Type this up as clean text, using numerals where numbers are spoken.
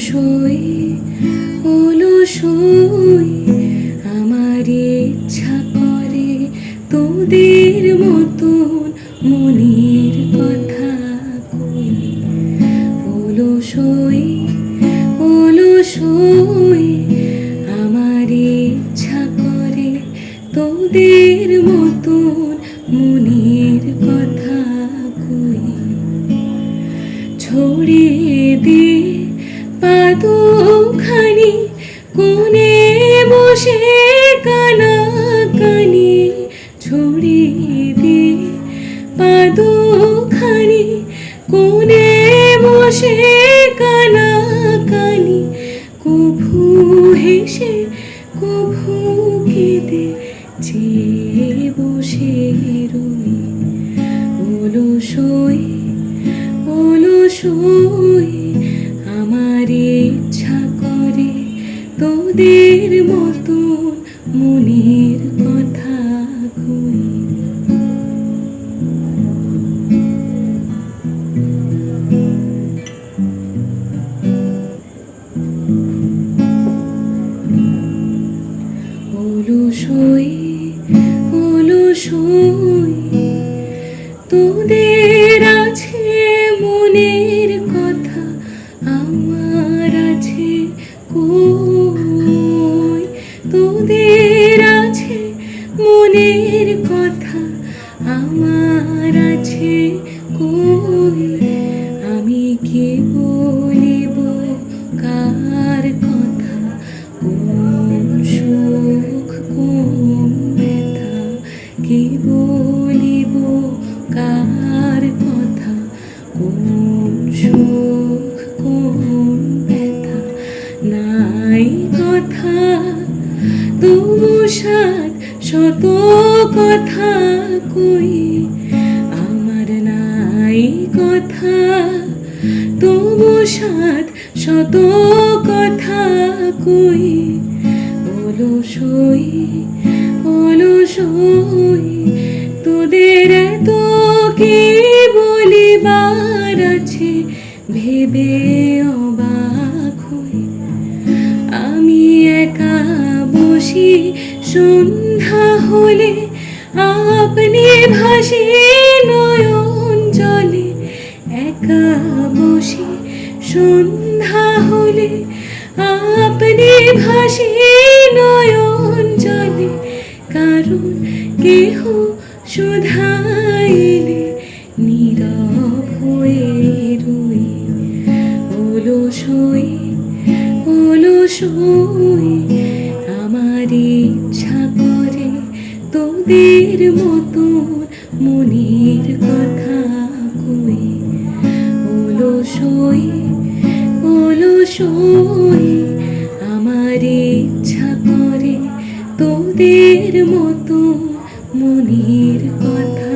অলসই অলসই আমার ইচ্ছা করে তোদের মতন মনের কথা কই। অলসই অলসই আমার ইচ্ছা করে তোদের মতন মনের কথা কই। ছড়িয়ে দে পাদুখানি কোণে বসে কানাকানি। ছড়িয়ে দে পাদুখানি কোণে বসে কানাকানি। কভু হেসে কভু কেঁদে চেয়ে বসে রই। অলসই অলসই আমার ইচ্ছা করে তোদের মতন মনের কথা কই। অলসই অলসই তোদের আছে মনের কথা আমার আছে কই। তোদের আছে মনের কথা আমার আছে কই। আমি কি বলিব কার কথা, কোন সুখ কোন ব্যথা। কি বলিব কার কথা, কোন সুখ কোন ব্যথা। নাই কথা তবু সাত শত কথা কই। আমার নাই কথা তবু সাত শত কথা কই। অলসই অলসই তোদের এত কি বলিবার আছে ভেবে অবাক হই। আমি একা বসি সন্ধ্যা হলে আপনি ভাসি নয়ন জলে। একা বসি সন্ধ্যা হলে আপনি ভাসি নয়ন জলে। কারণ কেহ শুধাইলে নীরব হয়ে রই। অলসই অলসই আমার ইচ্ছা করে তোদের মতন মনের কথা কই। অলসই অলসই আমার ইচ্ছা করে তোদের মতন মনের কথা।